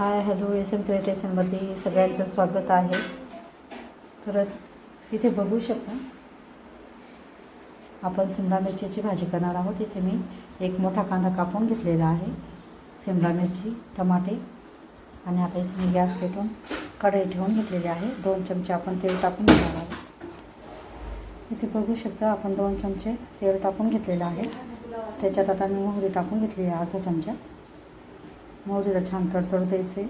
Hi hello SM क्रिएटेशनमध्ये सगळ्यांचं स्वागत आहे. तर इथे बघू शकता आपण शिमला मिरचीची भाजी करणार आहोत. इथे मी एक मोठा कांदा कापून घेतलेला आहे, शिमला मिरची, टमाटे आणि आता इथे मी गॅस पेटवून कढई ठेवून घेतलेली आहे. 2 चमचे आपण तेल टाकून घेणार आहोत. इथे बघू शकता आपण 2 चमचे तेल टाकून घेतलेलं आहे. त्याच्यात आता मी मोहरी टाकून घेतली आहे अर्धा चमचा. मोहरीला छान तडतड द्यायचे.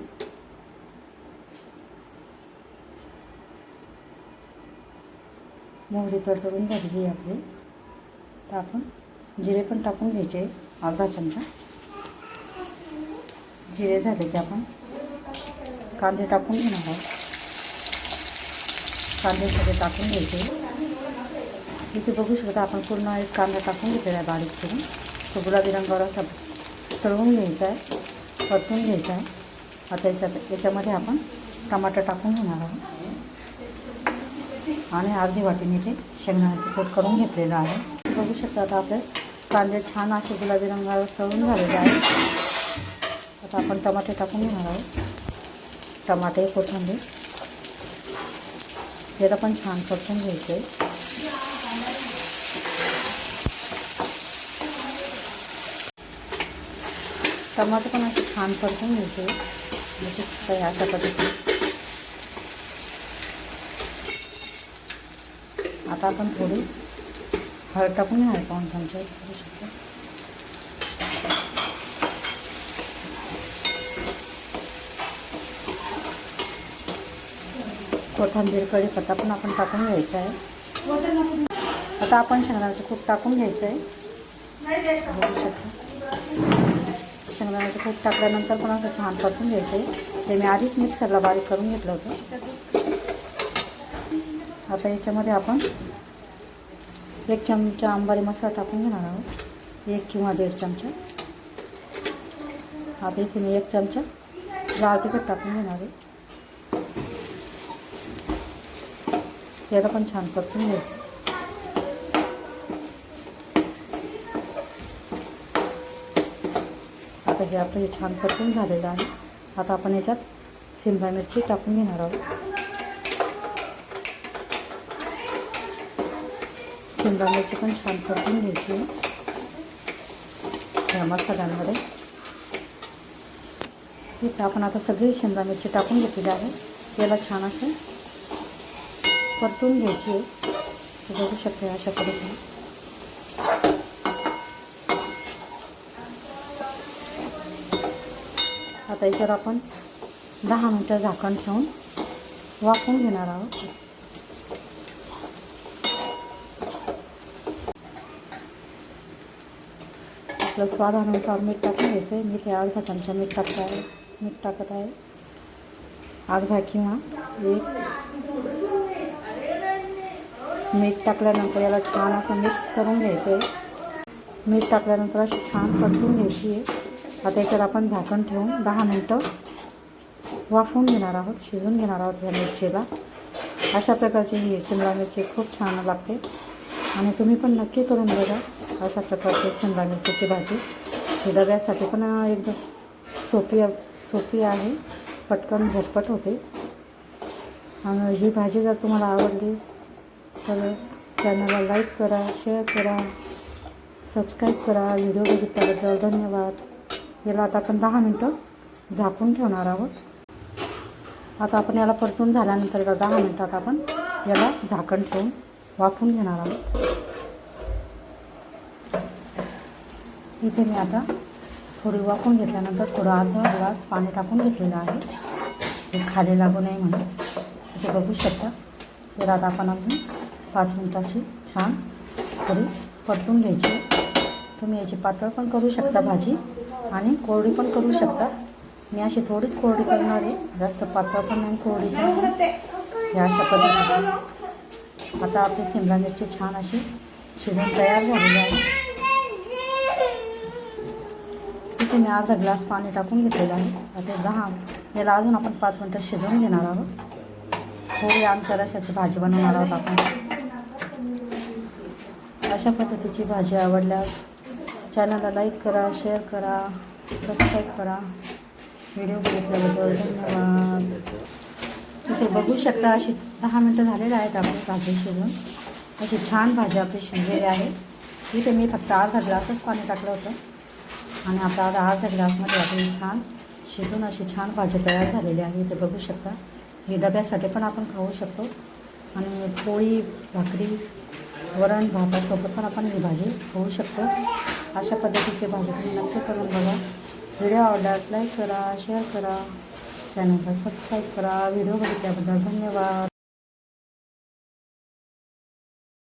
मोहरी तडतडून झालेली आहे आपली. तर आपण जिरे पण टाकून घ्यायचे अर्धा चमचा. जिरे झाले की आपण कांदे टाकून घेणार आहोत. कांदे सगळे टाकून घ्यायचे. इथे बघू शकता आपण पूर्ण एक कांदा टाकून घेतलेला आहे बारीक करून. तो गुलाबी रंगावर असा तळून घ्यायचा आहे, परतून घ्यायचा आहे. आता याच्यामध्ये आपण टमाटर टाकून घेणार आहोत आणि अर्धी वाटीने ते शेंगदाण्याचं कूट करून घेतलेलं आहे. बघू शकता आता आपले कांदे छान असे गुलाबी रंगावर तळून झालेले आहेत. आता आपण टमाटे टाकून घेणार आहोत. टमाटे, कोथिंबीर याला पण छान परतून घ्यायचं आहे. टमाटे पण असे छान परतून घ्यायचे अशा पद्धतीने. आता आपण थोडी हळद टाकून घ्यायला पाहून चमचा करू शकतो. कोथिंबीर, कढीपत्ता पण आपण टाकून घ्यायचा आहे. आता आपण शेंगदाण्याचं कूट टाकून घ्यायचं आहे. बघू शकता शेंगदाण्याचं कूट टाकल्यानंतर पण असं छान परतून घ्यायचं आहे. ते मी आधीच मिक्सरला बारीक करून घेतलं होतं. आता याच्यामध्ये आपण 1 चमचा अंबारी मसाला टाकून घेणार आहोत, 1 किंवा 1.5 चमचा. आता इथे मी 1 चमचा लाल तिखट टाकून घेणार आहे. याला पण छान परतून घ्यायचं. आता हे आपलं छान परतून झालेलं आहे. आता आपण याच्यात शिमला मिरची टाकून घेणार आहोत. शिमला मिरची पण छान परतून घ्यायची ह्या मसाल्यांमध्ये. इथे आपण आता सगळी शिमला मिरची टाकून घेतलेली आहे. याला छान असं परतून घ्यायची आहे. बघू शकता अशा पद्धतीने. आता याच्यावर आपण 10 मिनटं झाकण ठेवून वाफवून घेणार आहोत. आपलं स्वादानुसार मीठ टाकून घ्यायचं आहे. मी ते अर्धा चमचा मीठ टाकत आहे. अर्धा किंवा 1. मीठ टाकल्यानंतर याला छान असं मिक्स करून घ्यायचं आहे. मीठ टाकल्यानंतर अशी छान परतून घ्यायची आहे. आता याच्यावर आपण झाकण ठेवून 10 मिनटं वाफवून घेणार आहोत, शिजवून घेणार आहोत ह्या मिरचीला. अशा प्रकारची ही शिमला मिरची खूप छान लागते आणि तुम्ही पण नक्की करून बघा अशा प्रकारची शिमला मिरचीची भाजी. ही डब्यासाठी पण एकदम सोपी आहे, पटकन झटपट होते. आणि ही भाजी जर तुम्हाला आवडली तर चॅनलला लाईक करा, शेअर करा, सबस्क्राईब करा. व्हिडिओ बघितल्याबद्दल धन्यवाद. याला आता आपण 10 मिनटं झाकून ठेवणार आहोत. आता आपण याला परतून झाल्यानंतर 10 मिनटात आपण याला झाकण ठेवून वाफवून घेणार आहोत. इथे मी आता थोडी वाफवून घेतल्यानंतर थोडं अर्धा ग्लास पाणी टाकून घेतलेलं आहे, हे खाली लागू नये म्हणून. इथे बघू शकता. तर आता आपण 5 मिनटाची छान थोडी परतून घ्यायची. तुम्ही याची पातळ पण करू शकता भाजी आणि कोरडी पण करू शकता. मी अशी थोडीच कोरडी करणार आहे, जास्त पातळ पण नाही, कोरडी पण नाही. ह्या अशा पद्धतीने आता आपली शिमला मिरची छान अशी शिजून तयार झालेली आहे. इथे मी अर्धा ग्लास पाणी टाकून घेतलेलं आहे. आता याला अजून आपण 5 मिनटं शिजवून घेणार आहोत. थोडी आमच्या रशाची भाजी बनवणार आहोत आपण. अशा पद्धतीची भाजी आवडल्यास चॅनलला लाईक करा, शेअर करा, सबस्क्राईब करा. व्हिडिओ बघितल्याबद्दल धन्यवाद. इथे बघू शकता अशी 10 मिनटं झालेले आहेत आपली भाजी शिजून. अशी छान भाजी आपली शिजलेली आहे. इथे मी फक्त अर्धा ग्लासच पाणी टाकलं होतं आणि आता अर्धा ग्लासमध्ये आपली छान शिजून अशी छान भाजी तयार झालेली आहे. इथे बघू शकता. ही डब्यासाठी पण आपण खाऊ शकतो आणि पोळी भाकरी वरण भातासोबत पण आपण ही भाजी खाऊ शकतो. अशा पद्धतीची भाजी तुम्ही नक्की करून बघा. व्हिडिओ आवडल्यास लाईक करा, शेअर करा, चॅनलला सबस्क्राईब करा. व्हिडिओ बघितल्याबद्दल धन्यवाद.